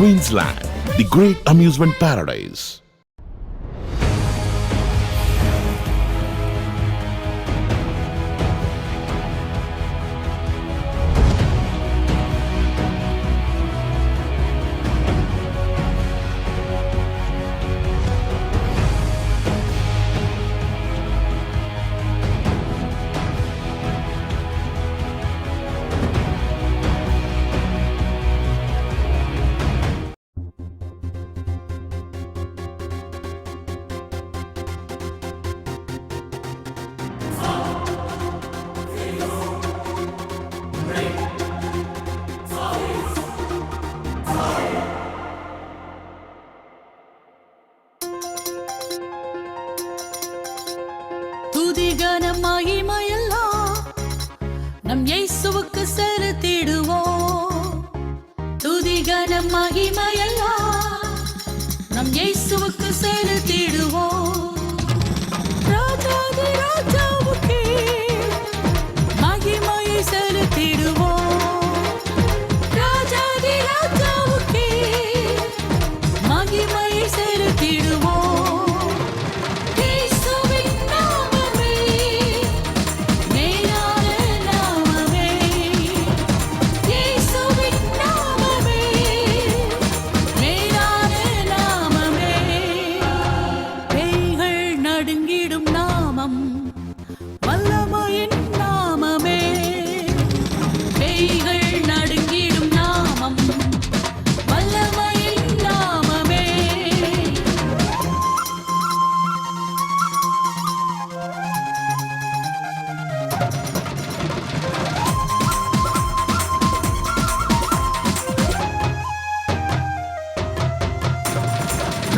Queensland, the great amusement paradise. துதிகன மகிமையெல்லாம் நம் இயேசுவுக்கு செலுத்திடுவோம். துதிகன மகிமையெல்லாம் நம் இயேசுவுக்கு செலுத்திடுவோம். ராஜாதி ராஜாவுக்கே மகிமையை செலுத்திடுவோம். ராஜாதி ராஜாவுக்கே மகிமையை செலுத்திடுவோம்.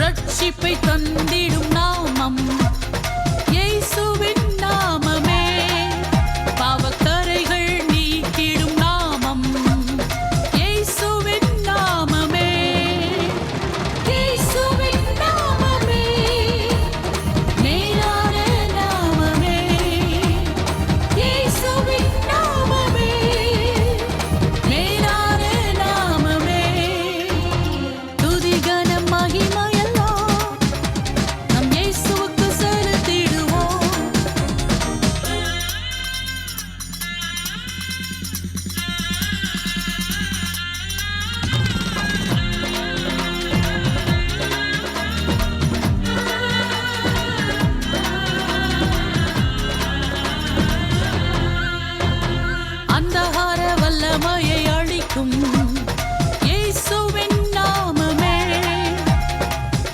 ரட்சிப்பை தந்திடும் நாமம் இயேசுவின் நாமமே. பாவக்கரைகள் நீக்கிடும் நாமம் இயேசுவின் நாமமே. இயேசுவின் நாமமே மேலான நாமமே. இயேசுவின் நாமமே மேலான நாமமே. துதிகன மகிமை வல்லமையை அளிக்கும் இயேசுவின் நாமமே.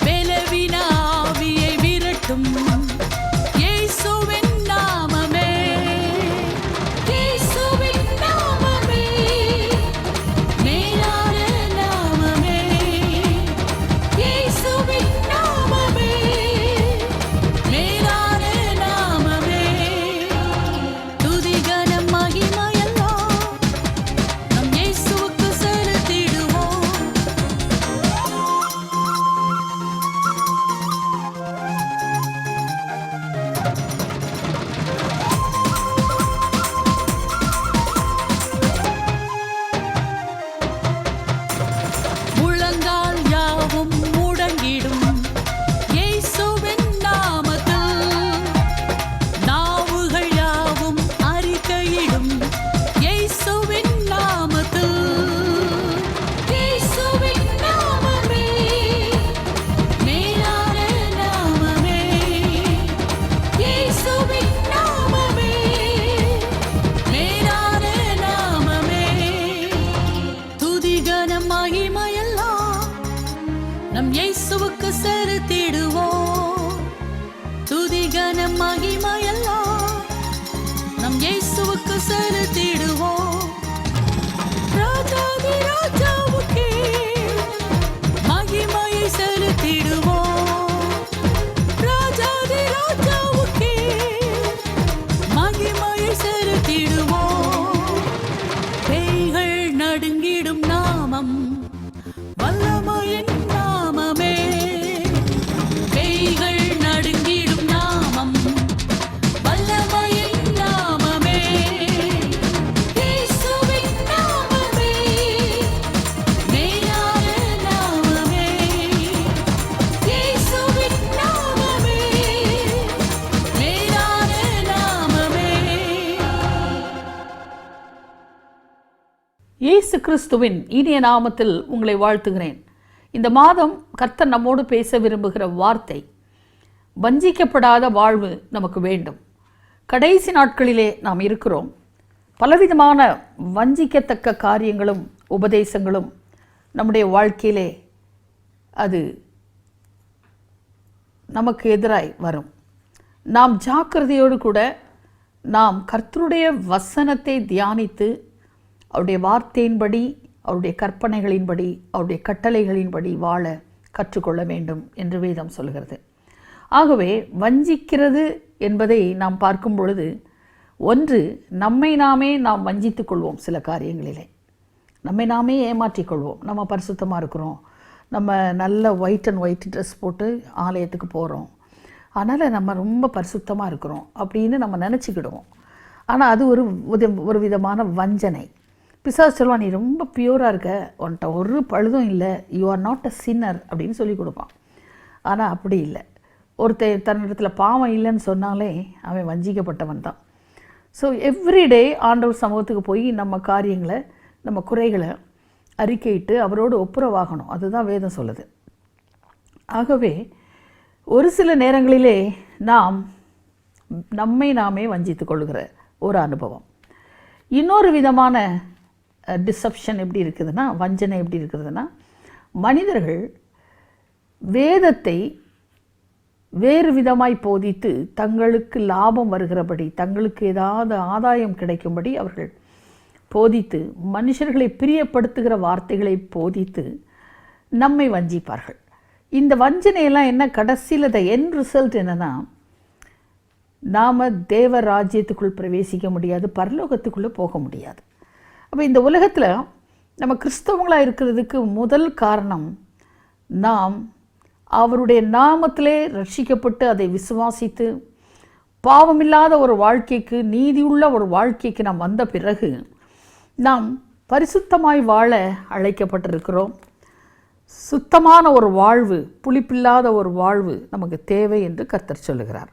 பலவீன ஆவியை விரட்டும் இயேசுவின் நாமமே. இயேசுவின் நாமமே மேலான நாமமே. இயேசுவின் நாமமே மேலான நாமமே. துதிகன மகிமை முழங்கால் யாவும் முடங்கிடும் இயேசுவின் நாமத்தில். நாவுகள் யாவும் அறிக்கையிடும் இயேசுவின் நாமத்தில். இயேசுவின் நாமமே மேலான நாமமே. இயேசுவின் நாமமே மேலான நாமமே. துதிகன மகிமையெல்லாம் நம் இயேசுவுக்கு செலுத்திடுவோம். துதிகன மகிமையெல்லாம் நம் இயேசுவுக்கு செலுத்திடுவோம். ராஜாதி ராஜாவுக்கே மகிமையை செலுத்திடுவோம். ராஜாதி ராஜாவுக்கே மகிமையை செலுத்திடுவோம். பேய்கள் நடுங்கிடும் நாமம் வல்லமையின் நாமமே. பேய்கள் நடுங்கிடும் நாமம் வல்லமையின் நாமமே. இயேசுவின் நாமமே இயேசு கிறிஸ்துவின் இனிய நாமத்தில் உங்களை வாழ்த்துகிறேன். இந்த மாதம் கர்த்தர் நம்மோடு பேச விரும்புகிற வார்த்தை, வஞ்சிக்கப்படாத வாழ்வு நமக்கு வேண்டும். கடைசி நாட்களிலே நாம் இருக்கிறோம். பலவிதமான வஞ்சிக்கத்தக்க காரியங்களும் உபதேசங்களும் நம்முடைய வாழ்க்கையிலே அது நமக்கு எதிராய் வரும். நாம் ஜாக்கிரதையோடு கூட நாம் கர்த்தருடைய வசனத்தை தியானித்து அவருடைய வார்த்தையின்படி, அவருடைய கற்பனைகளின்படி, அவருடைய கட்டளைகளின்படி வாழ கற்றுக்கொள்ள வேண்டும் என்று வேதம் சொல்கிறது. ஆகவே வஞ்சிக்கிறது என்பதை நாம் பார்க்கும் பொழுது, ஒன்று, நம்மை நாமே நாம் வஞ்சித்துக் கொள்வோம். சில காரியங்களிலே நம்மை நாமே ஏமாற்றிக்கொள்வோம். நம்ம பரிசுத்தமாக இருக்கிறோம், நம்ம நல்ல ஒயிட் அண்ட் ஒயிட் ட்ரெஸ் போட்டு ஆலயத்துக்கு போகிறோம், அதனால் நம்ம ரொம்ப பரிசுத்தமாக இருக்கிறோம் அப்படின்னு நம்ம நினச்சிக்கிடுவோம். ஆனால் அது ஒரு விதமான வஞ்சனை. பிசாசு சொல்லுவான், நீ ரொம்ப பியூராக இருக்க, உன்கிட்ட ஒரு பழுதும் இல்லை, யூ ஆர் நாட் அ சின்னர் அப்படின்னு சொல்லி கொடுப்பான். ஆனால் அப்படி இல்லை. ஒருத்தர் தன்னிடத்தில் பாவம் இல்லைன்னு சொன்னாலே அவன் வஞ்சிக்கப்பட்டவன் தான். ஸோ எவ்ரிடே ஆண்டவர் சமூகத்துக்கு போய் நம்ம காரியங்களை, நம்ம குறைகளை அறிக்கையிட்டு அவரோடு ஒப்புரவாகணும். அதுதான் வேதம் சொல்லுது. ஆகவே ஒரு சில நேரங்களிலே நாம் நம்மை நாமே வஞ்சித்து கொள்கிற ஒரு அனுபவம். இன்னொரு விதமான டிசப்ஷன் எப்படி இருக்குதுன்னா, வஞ்சனை எப்படி இருக்குதுன்னா, மனிதர்கள் வேதத்தை வேறு விதமாய் போதித்து தங்களுக்கு லாபம் வருகிறபடி, தங்களுக்கு ஏதாவது ஆதாயம் கிடைக்கும்படி அவர்கள் போதித்து, மனுஷர்களை பிரியப்படுத்துகிற வார்த்தைகளை போதித்து நம்மை வஞ்சிப்பார்கள். இந்த வஞ்சனையெல்லாம் என்ன, கடைசியில் என் ரிசல்ட் என்னென்னா, நாம் தேவ ராஜ்யத்துக்குள் பிரவேசிக்க முடியாது, பரலோகத்துக்குள்ளே போக முடியாது. அப்போ இந்த உலகத்தில் நம்ம கிறிஸ்தவங்களாக இருக்கிறதுக்கு முதல் காரணம், நாம் அவருடைய நாமத்திலே ரட்சிக்கப்பட்டு அதை விசுவாசித்து பாவமில்லாத ஒரு வாழ்க்கைக்கு, நீதியுள்ள ஒரு வாழ்க்கைக்கு நாம் வந்த பிறகு நாம் பரிசுத்தமாய் வாழ அழைக்கப்பட்டிருக்கிறோம். சுத்தமான ஒரு வாழ்வு, புளிப்பில்லாத ஒரு வாழ்வு நமக்கு தேவை என்று கர்த்தர் சொல்லுகிறார்.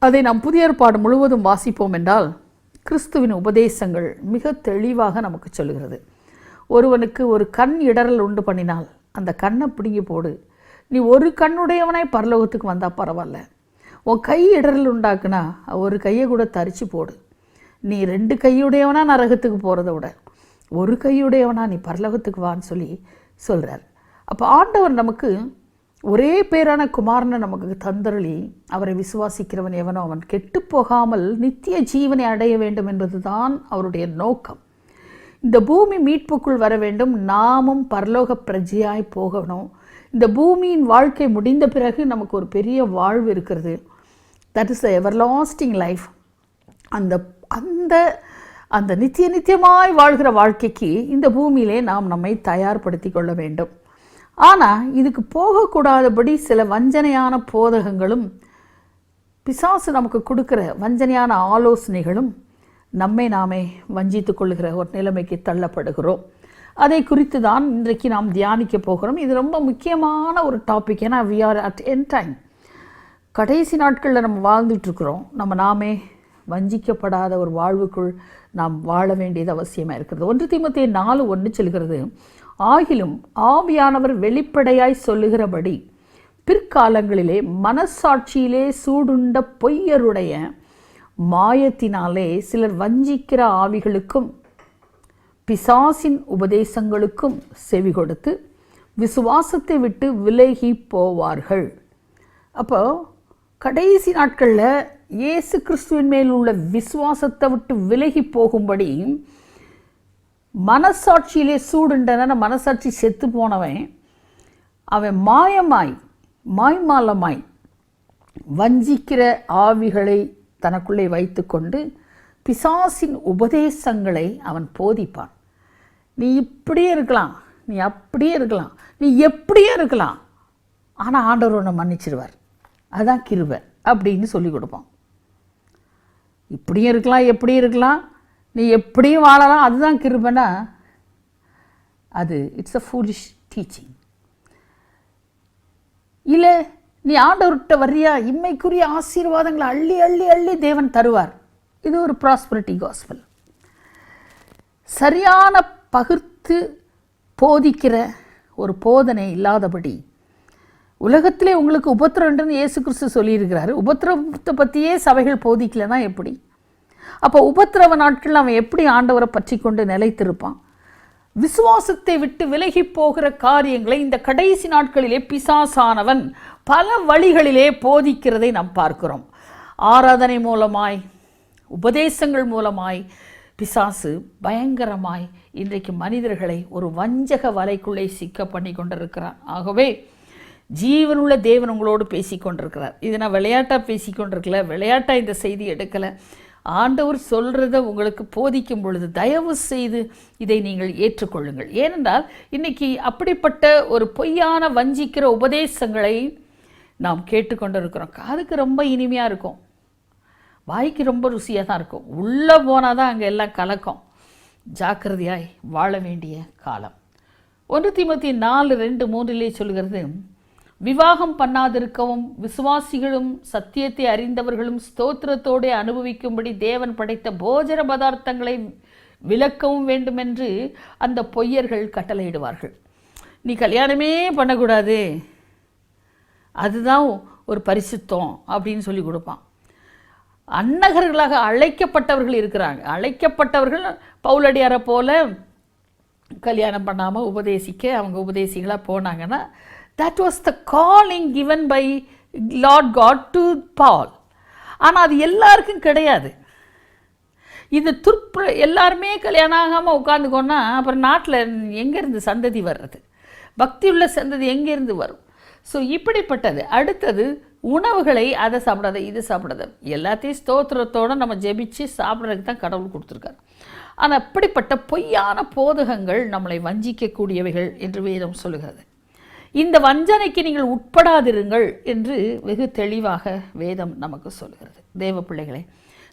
அதை நாம் புதிய ஏற்பாடு முழுவதும் வாசிப்போம் என்றால், கிறிஸ்துவின் உபதேசங்கள் மிக தெளிவாக நமக்கு சொல்லுகிறது. ஒருவனுக்கு ஒரு கண் இடறல் உண்டு பண்ணினால் அந்த கண்ணை பிடுங்கி போடு. நீ ஒரு கண்ணுடையவனாய் பரலோகத்துக்கு வந்தால் பரவாயில்ல. உன் கை இடறல் உண்டாக்குனா ஒரு கையை கூட தரிச்சு போடு. நீ 2 கையுடையவனா நரகத்துக்கு போகிறத விட ஒரு கையுடையவனா நீ பரலோகத்துக்கு வான்னு சொல்லி சொல்கிறார். அப்போ ஆண்டவர் நமக்கு ஒரே பேரான குமாரனை நமக்கு தந்தருளி, அவரை விசுவாசிக்கிறவன் எவனோ அவன் கெட்டு போகாமல் நித்திய ஜீவனை அடைய வேண்டும் என்பதுதான் அவருடைய நோக்கம். இந்த பூமி மீட்புக்குள் வர வேண்டும், நாமும் பரலோக பிரஜையாய் போகணும். இந்த பூமியின் வாழ்க்கை முடிந்த பிறகு நமக்கு ஒரு பெரிய வாழ்வு இருக்கிறது. That is the everlasting life. அந்த அந்த அந்த நித்தியமாய் வாழ்கிற வாழ்க்கைக்கு இந்த பூமியிலே நாம் நம்மை தயார்படுத்தி கொள்ள வேண்டும். ஆனால் இதுக்கு போகக்கூடாதபடி சில வஞ்சனையான போதகங்களும், பிசாசு நமக்கு கொடுக்குற வஞ்சனையான ஆலோசனைகளும் நம்மை நாமே வஞ்சித்து கொள்ளுகிற ஒரு நிலைமைக்கு தள்ளப்படுகிறோம். அதை குறித்து தான் இன்றைக்கு நாம் தியானிக்க போகிறோம். இது ரொம்ப முக்கியமான ஒரு டாபிக். ஏன்னா we are at end time. கடைசி நாட்களில் நம்ம வாழ்ந்துட்டுருக்குறோம். நம்ம நாமே வஞ்சிக்கப்படாத ஒரு வாழ்வுக்குள் நாம் வாழ வேண்டியது அவசியமாக இருக்கிறது. 1 தீமோத்தேயு 4:1 சொல்கிறது, ஆகிலும் ஆவியானவர் வெளிப்படையாய் சொல்லுகிறபடி பிற்காலங்களிலே மனசாட்சியிலே சூடுண்ட பொய்யருடைய மாயத்தினாலே சிலர் வஞ்சிக்கிற ஆவிகளுக்கும் பிசாசின் உபதேசங்களுக்கும் செவி கொடுத்து விசுவாசத்தை விட்டு விலகி போவார்கள். அப்போ கடைசி நாட்களில் இயேசு கிறிஸ்துவின் மேல் உள்ள விசுவாசத்தை விட்டு விலகி போகும்படி, மனசாட்சியிலே சூடுண்டன, மனசாட்சி செத்து போனவன் அவன் மாய்மாலமாய் வஞ்சிக்கிற ஆவிகளை தனக்குள்ளே வைத்து கொண்டு பிசாசின் உபதேசங்களை அவன் போதிப்பான். நீ இப்படியே இருக்கலாம், நீ அப்படியே இருக்கலாம், நீ எப்படியே இருக்கலாம், ஆனால் ஆண்டவர் உன்னை மன்னிச்சிடுவார், அதான் கிருபை அப்படின்னு சொல்லி கொடுப்பான். இப்படியும் இருக்கலாம், எப்படியும் இருக்கலாம், நீ எப்படியும் வாழலாம், அதுதான் கிருபைனா அது இட்ஸ் அ ஃபூலிஷ் டீச்சிங். இல்லை, நீ ஆண்டவர்கிட்ட வர்றியா, இம்மைக்குரிய ஆசீர்வாதங்களை அள்ளி அள்ளி அள்ளி தேவன் தருவார். இது ஒரு ப்ராஸ்பரிட்டி காஸ்பல். சரியான பகிர்த்து போதிக்கிற ஒரு போதனை இல்லாதபடி உலகத்திலே உங்களுக்கு உபத்திரவம்னு இயேசு கிறிஸ்து சொல்லியிருக்கிறாரு. உபத்திரவத்தை பற்றியே சபைகள் போதிக்கலைன்னா எப்படி? அப்போ உபத்திரவ நாட்கள் அவன் எப்படி ஆண்டவரை பற்றி கொண்டு நிலைத்திருப்பான்? விசுவாசத்தை விட்டு விலகி போகிற காரியங்களை இந்த கடைசி நாட்களிலே பிசாசானவன் பல வழிகளிலே போதிக்கிறதை நாம் பார்க்கிறோம். ஆராதனை மூலமாய், உபதேசங்கள் மூலமாய் பிசாசு பயங்கரமாய் இன்றைக்கு மனிதர்களை ஒரு வஞ்சக வலைக்குள்ளே சிக்க பண்ணி கொண்டிருக்கிறான். ஆகவே ஜீவனுள்ள தேவன் உங்களோடு பேசி கொண்டிருக்கிறார். இது நான் விளையாட்டாக பேசி கொண்டிருக்கல, விளையாட்டாக இந்த செய்தி எடுக்கலை. ஆண்டவர் சொல்கிறத உங்களுக்கு போதிக்கும் பொழுது தயவு செய்து இதை நீங்கள் ஏற்றுக்கொள்ளுங்கள். ஏனென்றால் இன்றைக்கி அப்படிப்பட்ட ஒரு பொய்யான வஞ்சிக்கிற உபதேசங்களை நாம் கேட்டுக்கொண்டிருக்கிறோம். காதுக்கு ரொம்ப இனிமையாக இருக்கும், வாய்க்கு ரொம்ப ருசியாக தான் இருக்கும், உள்ளே போனால் தான் அங்கே எல்லாம் கலக்கம். ஜாக்கிரதையாய் வாழ வேண்டிய காலம். 1 தீமோத்தேயு 4:2-3 சொல்கிறது, விவாகம் பண்ணாதிருக்கவும் விசுவாசிகளும் சத்தியத்தை அறிந்தவர்களும் ஸ்தோத்திரத்தோடு அனுபவிக்கும்படி தேவன் படைத்த போஜன பதார்த்தங்களை விலக்கவும் வேண்டுமென்று அந்த பொய்யர்கள் கட்டளையிடுவார்கள். நீ கல்யாணமே பண்ணக்கூடாது, அதுதான் ஒரு பரிசுத்தம் அப்படின்னு சொல்லி கொடுப்பான். அன்னகர்களாக அழைக்கப்பட்டவர்கள் இருக்கிறாங்க. அழைக்கப்பட்டவர்கள் பவுலடியாரை போல கல்யாணம் பண்ணாமல் உபதேசிக்க அவங்க உபதேசிகளாக போனாங்கன்னா that was the calling given by Lord God to Paul. ஆனால் அது எல்லாருக்கும் கிடையாது. இது எல்லாருமே கல்யாணம் ஆகாமல் உட்காந்துக்கோன்னா அப்புறம் நாட்டில் எங்கேருந்து சந்ததி வர்றது? பக்தியுள்ள சந்ததி எங்கேருந்து வரும்? ஸோ இப்படிப்பட்டது. அடுத்தது உணவுகளை அதை சாப்பிடாத இது சாப்பிடாத, எல்லாத்தையும் ஸ்தோத்திரத்தோடு நம்ம ஜெபிச்சு சாப்பிட்றதுக்கு தான் கடவுள் கொடுத்துருக்காரு. ஆனால் அப்படிப்பட்ட பொய்யான போதகங்கள் நம்மளை வஞ்சிக்கக்கூடியவைகள் என்று வேதம் சொல்லுகிறது. இந்த வஞ்சனைக்கு நீங்கள் உட்படாதிருங்கள் என்று வெகு தெளிவாக வேதம் நமக்கு சொல்கிறது. தேவ பிள்ளைகளை,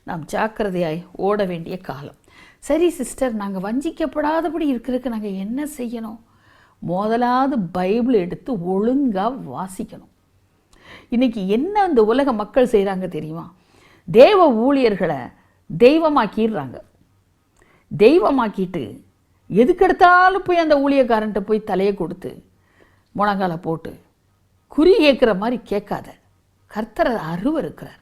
நாம் ஜாக்கிரதையாய் ஓட வேண்டிய காலம். சரி சிஸ்டர், நாங்கள் வஞ்சிக்கப்படாதபடி இருக்கிறதுக்கு நாங்கள் என்ன செய்யணும்? முதலாவது பைபிள் எடுத்து ஒழுங்காக வாசிக்கணும். இன்றைக்கி என்ன இந்த உலக மக்கள் செய்கிறாங்க தெரியுமா? தேவ ஊழியர்களை தெய்வமாக்கிடுறாங்க. தெய்வமாக்கிட்டு எதுக்கெடுத்தாலும் போய் அந்த ஊழியக்காரன்ட்ட போய் தலையை கொடுத்து முழங்கால போட்டு குறி கேட்குற மாதிரி கேட்காத. கர்த்தர் அருவருக்கிறார்.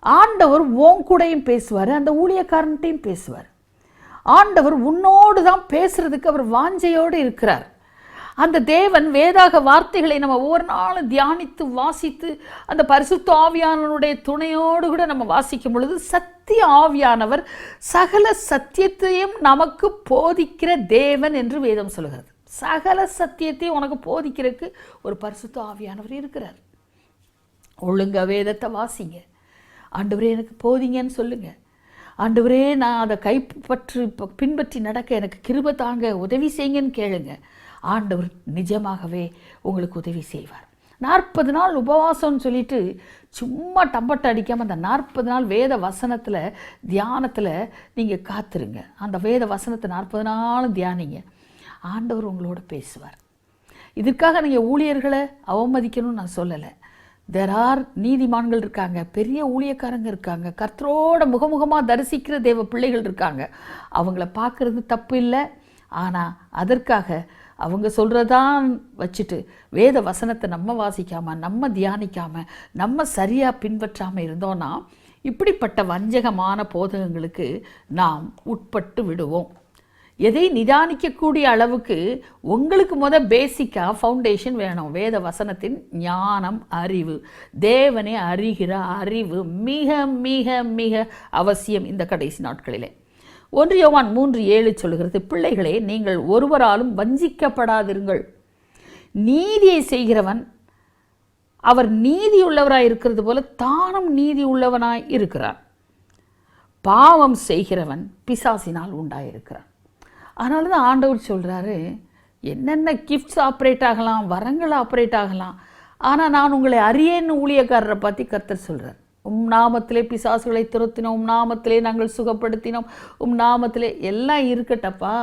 ஆண்டவர் உன் கூடையும் பேசுவார், அந்த ஊழியக்காரன்ட்டையும் பேசுவார். ஆண்டவர் உன்னோடு தான் பேசுறதுக்கு அவர் வாஞ்சையோடு இருக்கிறார். அந்த தேவன் வேதாக வார்த்தைகளை நம்ம ஒவ்வொரு நாளும் தியானித்து வாசித்து அந்த பரிசுத்த ஆவியானவருடைய துணையோடு கூட நம்ம வாசிக்கும் பொழுது சத்திய ஆவியானவர் சகல சத்தியத்தையும் நமக்கு போதிக்கிற தேவன் என்று வேதம் சொல்கிறது. சகல சத்தியத்தையும் உனக்கு போதிக்கிறதுக்கு ஒரு பரிசுத்த ஆவியானவர் இருக்கிறார். ஒழுங்கா வேதத்தை வாசிங்க. ஆண்டவரே எனக்கு போதிங்கன்னு சொல்லுங்க. ஆண்டவரே நான் அதை பின்பற்றி நடக்க எனக்கு கிருபை தாங்க, உதவி செய்யுங்கன்னு கேளுங்க. ஆண்டவர் நிஜமாகவே உங்களுக்கு உதவி செய்வார். 40 நாள் உபவாசம்னு சொல்லிட்டு சும்மா டம்பட்டை அடிக்காமல் அந்த 40 நாள் வேத வசனத்தில் தியானத்தில் நீங்கள் காத்துருங்க. அந்த வேத வசனத்தை 40 நாள் தியானிங்க. ஆண்டவர் உங்களோட பேசுவார். இதற்காக நீங்கள் ஊழியர்களை அவமதிக்கணும்னு நான் சொல்லலை. நீதிமான்கள் இருக்காங்க, பெரிய ஊழியக்காரங்க இருக்காங்க, கர்த்தரோட முகமுகமாக தரிசிக்கிற தேவ பிள்ளைகள் இருக்காங்க. அவங்கள பார்க்குறது தப்பு இல்லை. ஆனால் அதற்காக அவங்க சொல்கிறதான் வச்சுட்டு வேத வசனத்தை நம்ம வாசிக்காமல், நம்ம தியானிக்காமல், நம்ம சரியாக பின்பற்றாமல் இருந்தோன்னா இப்படிப்பட்ட வஞ்சகமான போதகங்களுக்கு நாம் உட்பட்டு விடுவோம். எதை நிதானிக்கக்கூடிய அளவுக்கு உங்களுக்கு பேசிக்காக ஃபவுண்டேஷன் வேணும். வேத வசனத்தின் ஞானம், அறிவு, தேவனை அறிகிற அறிவு மிக மிக மிக அவசியம் இந்த கடைசி நாட்களிலே. 1 யோவான் 3:7 சொல்கிறது, பிள்ளைகளே நீங்கள் ஒருவராலும் வஞ்சிக்கப்படாதிருங்கள். நீதியை செய்கிறவன் அவர் நீதி உள்ளவராய் இருக்கிறது போல தானும் நீதி உள்ளவனாய் இருக்கிறான். பாவம் செய்கிறவன் பிசாசினால் உண்டாயிருக்கிறான். அதனால தான் ஆண்டவர் சொல்கிறாரு, என்னென்ன கிஃப்ட்ஸ் ஆப்ரேட் ஆகலாம், வரங்கள் ஆப்ரேட் ஆகலாம், ஆனால் நான் உங்களை அறியேன்னு ஊழியக்காரரை பற்றி கர்த்தர் சொல்கிறார். நாமத்திலே பிசாசுகளை துரத்தினோம், நாமத்திலே நாங்கள் சுகப்படுத்தினோம், நாமத்திலே எல்லாம் இருக்கட்டப்பா.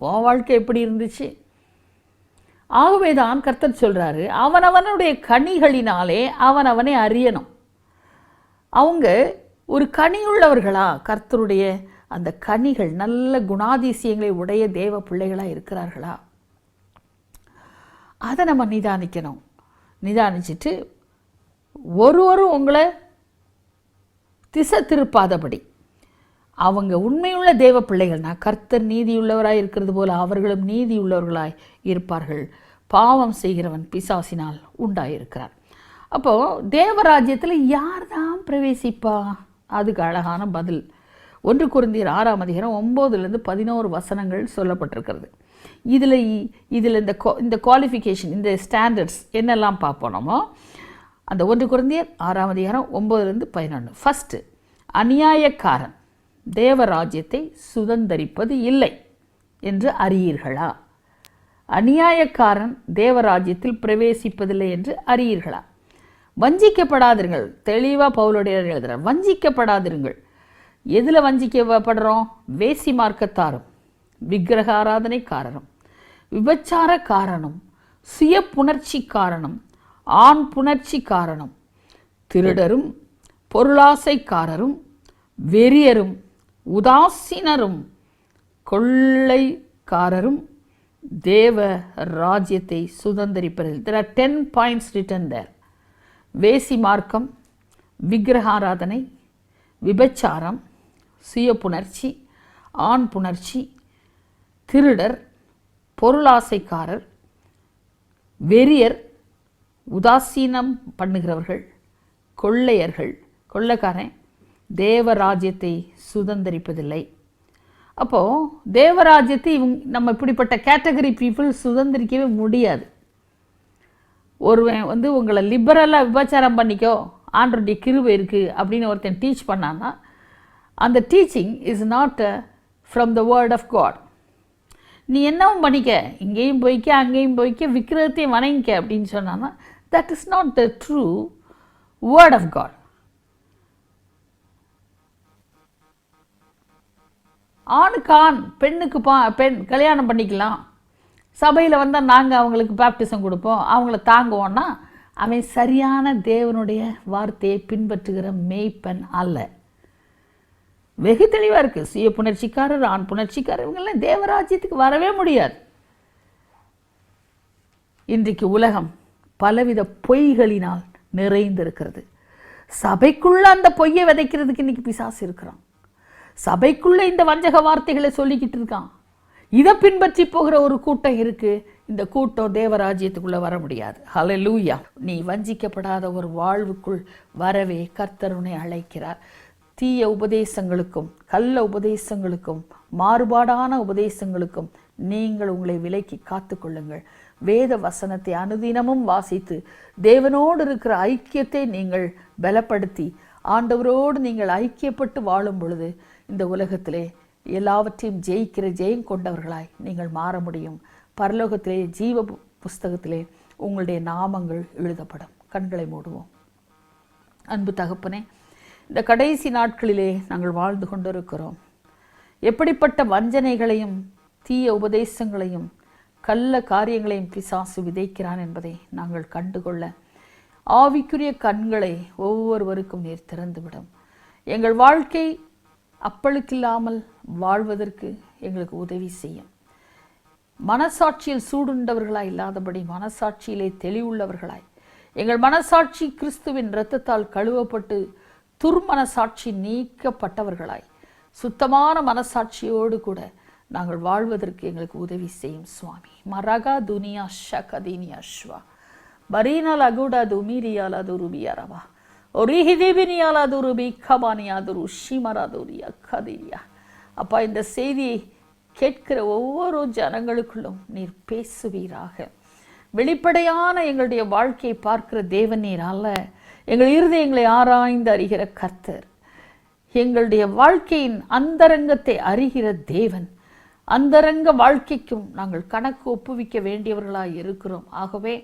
உன் வாழ்க்கை எப்படி இருந்துச்சு? ஆகவே தான் கர்த்தர் சொல்கிறாரு, அவனவனுடைய கனிகளினாலே அவனவனை அறியணும். அவங்க ஒரு கனியுள்ளவர்களா, கர்த்தருடைய அந்த கனிகள் நல்ல குணாதிசயங்களை உடைய தேவ பிள்ளைகளாக இருக்கிறார்களா? அதை நம்ம நிதானிக்கணும். நிதானிச்சுட்டு ஒருவரும் உங்களை திசை திருப்பாதபடி, அவங்க உண்மையுள்ள தேவ பிள்ளைகள்னா கர்த்தர் நீதியுள்ளவராய் இருக்கிறது போல அவர்களும் நீதியுள்ளவர்களாய் இருப்பார்கள். பாவம் செய்கிறவன் பிசாசினால் உண்டாயிருக்கிறார். அப்போது தேவராஜ்யத்தில் யார் தான் பிரவேசிப்பா? அதுக்கு அழகான பதில் 1 கொரிந்தியர் 6ஆம் அதிகாரம் 9-11 வசனங்கள் சொல்லப்பட்டிருக்கிறது. இதில் இந்த குவாலிஃபிகேஷன், இந்த ஸ்டாண்டர்ட்ஸ் என்னெல்லாம் பார்ப்போனோமோ அந்த 1 கொரிந்தியர் 6ஆம் அதிகாரம் 9-11. ஃபஸ்ட்டு, அநியாயக்காரன் தேவராஜ்யத்தை சுதந்தரிப்பது இல்லை என்று அறியீர்களா? அநியாயக்காரன் தேவராஜ்யத்தில் பிரவேசிப்பதில்லை என்று அறியீர்களா? வஞ்சிக்கப்படாதிருங்கள். தெளிவாக பவுலுடைய எழுதுகிறார், வஞ்சிக்கப்படாதிருங்கள். எதில் வஞ்சிக்கப்படுறோம்? வேசி மார்க்கத்தாரும், விக்கிரக ஆராதனைக்காரரும், விபச்சாரக்காரனும், சுய புணர்ச்சிக்காரனும், ஆண் புணர்ச்சிக்காரனும், திருடரும், பொருளாசைக்காரரும், வெறியரும், உதாசீனரும், கொள்ளைக்காரரும் தேவ ராஜ்யத்தை சுதந்தரிப்பதில். There are 10 points written there. வேசி மார்க்கம், விக்கிரகாராதனை, விபச்சாரம், சுய புணர்ச்சி, ஆண் புணர்ச்சி, திருடர், பொருளாசைக்காரர், வெறியர், உதாசீனம் பண்ணுகிறவர்கள், கொள்ளையர்கள், கொள்ளைக்காரன் தேவராஜ்யத்தை சுதந்தரிப்பதில்லை. அப்போது தேவராஜ்யத்தை நம்ம இப்படிப்பட்ட கேட்டகரி பீப்புள் சுதந்திரிக்கவே முடியாது. ஒருவன் உங்களை லிபரலாக விபச்சாரம் பண்ணிக்கோ, ஆண்டருடைய கிருபை இருக்குது அப்படின்னு ஒருத்தன் டீச் பண்ணான்னா அந்த teaching is not from the word of God. நீ என்னவும் பண்ணிக்க, இங்கேயும் போய்க்க அங்கேயும் போய்க்க, விக்கிரகத்தையும் வணங்கிக்க அப்படின்னு சொன்னான்னா that is not the true word of God. ஆணுக்கு ஆண், பெண்ணுக்கு பெண் கல்யாணம் பண்ணிக்கலாம். சபையில் வந்தால் நாங்கள் அவங்களுக்கு பேப்டிசம் கொடுப்போம், அவங்கள தாங்குவோன்னா அவன் சரியான தேவனுடைய வார்த்தையை பின்பற்றுகிற மேய்ப்பன் அல்ல. வெகு தெளிவாக இருக்குது. சுய புணர்ச்சிக்காரர், ஆண் புணர்ச்சிக்காரர், இவங்கெல்லாம் தேவராஜ்யத்துக்கு வரவே முடியாது. இன்றைக்கு உலகம் பலவித பொய்களினால் நிறைந்திருக்கிறது. சபைக்குள்ள அந்த பொய்யை விதைக்கிறதுக்கு இன்னைக்கு பிசாசு இருக்கிறான். சபைக்குள்ள இந்த வஞ்சக வார்த்தைகளை சொல்லிக்கிட்டு இருக்கான். இதை பின்பற்றி போகிற ஒரு கூட்டம் இருக்கு. இந்த கூட்டம் தேவராஜ்யத்துக்குள்ள வர முடியாது. ஹல்லேலூயா. நீ வஞ்சிக்கப்படாத ஒரு வாழ்வுக்குள் வரவே கர்த்தர் உன்னை அழைக்கிறார். தீய உபதேசங்களுக்கும் கள்ள உபதேசங்களுக்கும் மாறுபாடான உபதேசங்களுக்கும் நீங்கள் உங்களை விலக்கி காத்துக்கொள்ளுங்கள். வேத வசனத்தை அனுதினமும் வாசித்து தேவனோடு இருக்கிற ஐக்கியத்தை நீங்கள் பலப்படுத்தி ஆண்டவரோடு நீங்கள் ஐக்கியப்பட்டு வாழும் பொழுது இந்த உலகத்திலே எல்லாவற்றையும் ஜெயம் கொண்டவர்களாய் நீங்கள் மாற முடியும். பரலோகத்திலே ஜீவ புஸ்தகத்திலே உங்களுடைய நாமங்கள் எழுதப்படும். கண்களை மூடுவோம். அன்பு தகப்பனே, இந்த கடைசி நாட்களிலே நாங்கள் வாழ்ந்து கொண்டிருக்கிறோம். எப்படிப்பட்ட வஞ்சனைகளையும் தீய உபதேசங்களையும் கள்ள காரியங்களையும் பிசாசு விதைக்கிறான் என்பதை நாங்கள் கண்டுகொள்ள ஆவிக்குரிய கண்களை ஒவ்வொருவருக்கும் நீர் திறந்துவிடும். எங்கள் வாழ்க்கை அப்பழுக்கில்லாமல் வாழ்வதற்கு எங்களுக்கு உதவி செய்யும். மனசாட்சியில் சூடுண்டவர்களாய் இல்லாதபடி மனசாட்சியிலே தெளிவுள்ளவர்களாய், எங்கள் மனசாட்சி கிறிஸ்துவின் இரத்தத்தால் கழுவப்பட்டு துர்மனசாட்சி நீக்கப்பட்டவர்களாய் சுத்தமான மனசாட்சியோடு கூட நாங்கள் வாழ்வதற்கு எங்களுக்கு உதவி செய்யும் சுவாமி. மரகா துனியா ஷகதீனியா ஷ்வா பரீனல் அகுடா துமீரியாலா துருபியாரவா ஒரிஹிதிபினியாலா துருபி கபானியா துரு ஷிமரா துரியா கதிரியா. அப்பா, இந்த செய்தியை கேட்கிற ஒவ்வொரு ஜனங்களுக்குள்ளும் நீர் பேசுவீராக. வெளிப்படையான எங்களுடைய வாழ்க்கையை பார்க்கிற தேவன் நீர் அல்ல, எங்கள் இருதயங்களை ஆராய்ந்து அறிகிற கர்த்தர். எங்களுடைய வாழ்க்கையின் அந்தரங்கத்தை அறிகிற தேவன். அந்தரங்க வாழ்க்கைக்கும் நாங்கள் கணக்கு ஒப்புவிக்க வேண்டியவர்களாய் இருக்கிறோம். ஆகவே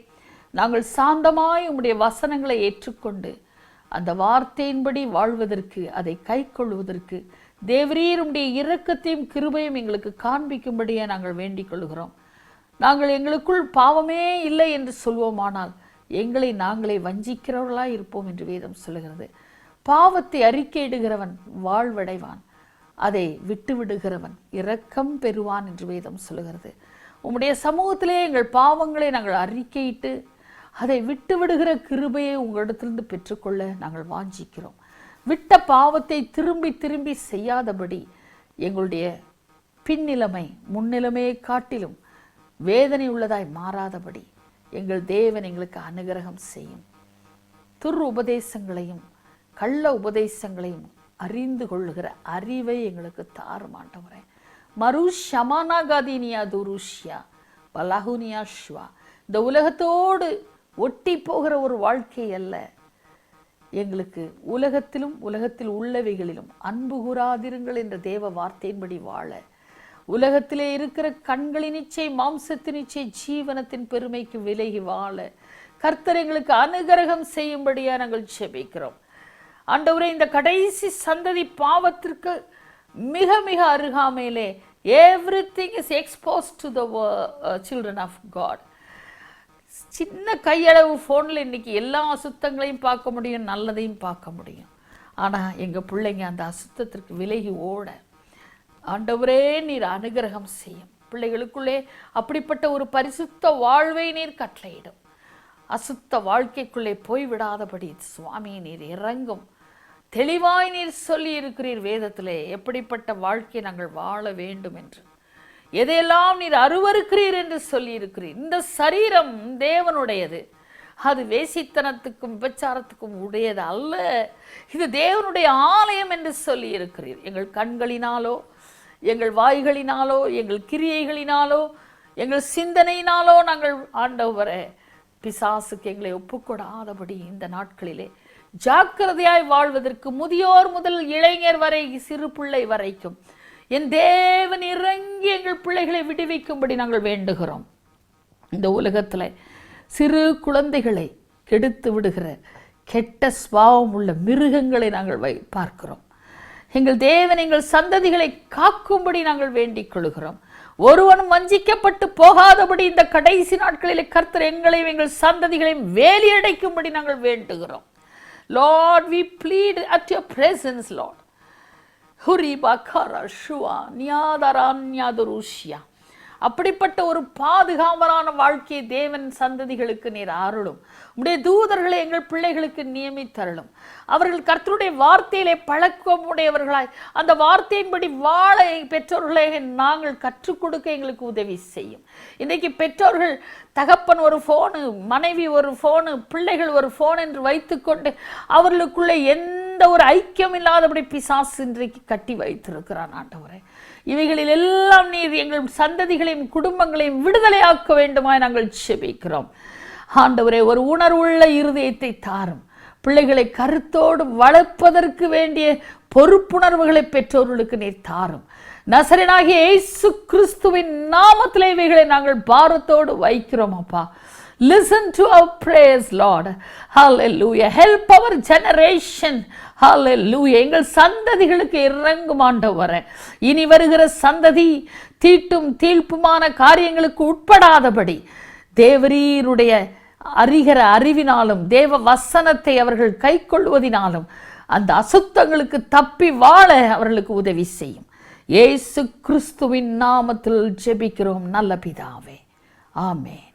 நாங்கள் சாந்தமாய் உம்முடைய வசனங்களை ஏற்றுக்கொண்டு அந்த வார்த்தையின்படி வாழ்வதற்கு, அதை கை கொள்வதற்கு தேவரீர் உம்முடைய இரக்கத்தையும் கிருபையும் எங்களுக்கு காண்பிக்கும்படியே நாங்கள் வேண்டிக் கொள்கிறோம். நாங்கள் எங்களுக்குள் பாவமே இல்லை என்று சொல்வோமானால் எங்களை நாங்களே வஞ்சிக்கிறவர்களாய் இருப்போம் என்று வேதம் சொல்லுகிறது. பாவத்தை அறிக்கையிடுகிறவன் வாழ்வடைவான், அதை விட்டு விடுகிறவன் இரக்கம் பெறுவான் என்று வேதம் சொல்லுகிறது. உம்முடைய சமூகத்திலே எங்கள் பாவங்களை நாங்கள் அறிக்கையிட்டு அதை விட்டு விடுகிற கிருபையை உங்களிடத்திலிருந்து பெற்றுக்கொள்ள நாங்கள் வாஞ்சிக்கிறோம். விட்ட பாவத்தை திரும்பி திரும்பி செய்யாதபடி எங்களுடைய பின்னிலைமை முன்னிலைமையை காட்டிலும் வேதனை உள்ளதாய் மாறாதபடி எங்கள் தேவன் எங்களுக்கு அனுகிரகம் செய்யும். துர் உபதேசங்களையும் கள்ள உபதேசங்களையும் அறிந்து கொள்ளுகிற அறிவை எங்களுக்கு தாரும் ஆண்டவரே. மருஷமானாகாதினியா துருஷ்யா பலகுனியா ஷ்வா. இந்த உலகத்தோடு ஒட்டி போகிற ஒரு வாழ்க்கை அல்ல எங்களுக்கு. உலகத்திலும் உலகத்தில் உள்ளவைகளிலும் அன்பு கூறாதிருங்கள் என்ற தேவ வார்த்தையின்படி வாழ, உலகத்திலே இருக்கிற கண்களின் இச்சை மாம்சத்தின் இச்சை ஜீவனத்தின் பெருமைக்கு விலகி வாழ கர்த்தர் எங்களுக்கு அனுகிரகம் செய்யும்படியா நாங்கள் ஜெபிக்கிறோம். ஆண்டவரே, இந்த கடைசி சந்ததி பாவத்திற்கு மிக மிக அருகாமையிலே everything is exposed to the children of God. சின்ன கையளவு ஃபோனில் இன்னைக்கு எல்லா அசுத்தங்களையும் பார்க்க முடியும், நல்லதையும் பார்க்க முடியும். ஆனால் எங்கள் பிள்ளைங்க அந்த அசுத்தத்திற்கு விலகி ஓட ஆண்டவரே நீர் அனுகிரகம் செய்யும். பிள்ளைகளுக்குள்ளே அப்படிப்பட்ட ஒரு பரிசுத்த வாழ்வை நீர் கட்டளையிடும். அசுத்த வாழ்க்கைக்குள்ளே போய்விடாதபடி சுவாமி நீர் இறங்கும். தெளிவாய் நீர் சொல்லி இருக்கிறீர் வேதத்திலே எப்படிப்பட்ட வாழ்க்கை நாங்கள் வாழ வேண்டும் என்று. எதையெல்லாம் நீர் அருவருக்கிறீர் என்று சொல்லி இருக்கிறீர். இந்த சரீரம் தேவனுடையது, அது வேசித்தனத்துக்கும் விபச்சாரத்துக்கும் உடையது அல்ல, இது தேவனுடைய ஆலயம் என்று சொல்லி இருக்கிறீர். எங்கள் கண்களினாலோ எங்கள் வாய்களினாலோ எங்கள் கிரியைகளினாலோ எங்கள் சிந்தனையினாலோ நாங்கள் ஆண்டவரே பிசாசுக்கு எங்களை ஒப்புக்கொடாதபடி இந்த நாட்களிலே ஜாக்கிரதையாய் வாழ்வதற்கு முதியோர் முதல் இளைஞர் வரை சிறு பிள்ளை வரைக்கும் என் தேவன் இறங்கி எங்கள் பிள்ளைகளை விடுவிக்கும்படி நாங்கள் வேண்டுகிறோம். இந்த உலகத்தில் சிறு குழந்தைகளை கெடுத்து விடுகிற கெட்ட சுபாவம் உள்ள மிருகங்களை நாங்கள் பார்க்கிறோம். எங்கள் தேவன் எங்கள் சந்ததிகளை காக்கும்படி நாங்கள் வேண்டிக் கொள்கிறோம். ஒருவனும் வஞ்சிக்கப்பட்டு போகாதபடி இந்த கடைசி நாட்களில் கர்த்தர் எங்களையும் எங்கள் சந்ததிகளையும் வேலியடைக்கும்படி நாங்கள் வேண்டுகிறோம். Lord, we plead at your presence, Lord. Huribakara Shua Nyadaranyadurushya. அப்படிப்பட்ட ஒரு பாதுகாவலான வாழ்க்கையை தேவன் சந்ததிகளுக்கு நீர் அருளும். உடைய தூதர்களை எங்கள் பிள்ளைகளுக்கு நியமித்தருளும். அவர்கள் கர்த்தருடைய வார்த்தையிலே பழக்கமுடையவர்களாய் அந்த வார்த்தையின்படி வாழ பெற்றோர்களை நாங்கள் கற்றுக் கொடுக்க எங்களுக்கு உதவி செய்யும். இன்றைக்கு பெற்றோர்கள் தகப்பன் ஒரு ஃபோனு, மனைவி ஒரு ஃபோனு, பிள்ளைகள் ஒரு ஃபோன் என்று வைத்துக்கொண்டு அவர்களுக்குள்ளே எந்த ஒரு ஐக்கியம் இல்லாதபடி பிசாசு இன்றைக்கு கட்டி வைத்திருக்கிறான். ஆண்டவரே, இவைகளில் எல்லாம் நீர் எங்கள் சந்ததிகளையும் குடும்பங்களையும் விடுதலையாக்க வேண்டுமாய் நாங்கள் ஜெபிக்கிறோம். ஆண்டவரே, ஒரு உணர்வுள்ள இருதயத்தை தாரும். பிள்ளைகளை கருத்தோடு வளர்ப்பதற்கு வேண்டிய பொறுப்புணர்வுகளை பெற்றோர்களுக்கு நீர் தாரும். நசரேயனாகிய இயேசு கிறிஸ்துவின் நாமத்திலே இவைகளை நாங்கள் பாரத்தோடு வைக்கிறோம். அப்பா, listen to our prayers, Lord. Hallelujah. Help our generation. Hallelujah. எங்கள் சந்ததிகளுக்கு இறங்கும் ஆண்டவரே. இனி வருகிற சந்ததி தீட்டும் தீழ்ப்புமான காரியங்களுக்கு உட்படாதபடி தேவரீருடைய அறிகிற அறிவினாலும் தேவ வசனத்தை அவர்கள் கைக்கொள்வதினாலும் அந்த அசுத்தங்களுக்கு தப்பி வாழ அவர்களுக்கு உதவி செய்யும். இயேசு கிறிஸ்துவின் நாமத்தில் ஜெபிக்கிறோம் நல்ல பிதாவே, ஆமென்.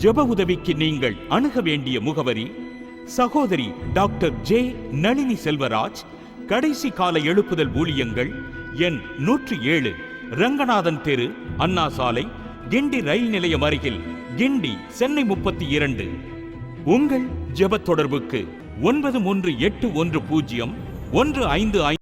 ஜெப உதவிக்கு நீங்கள் அணுக வேண்டிய முகவரி: சகோதரி டாக்டர் ஜே நளினி செல்வராஜ், கடைசி கால எழுப்புதல் ஊழியங்கள், எண் 107, ரங்கநாதன் தெரு, அண்ணா சாலை, கிண்டி ரயில் நிலையம் அருகில், கிண்டி, சென்னை 32. உங்கள் ஜெப தொடர்புக்கு 93810155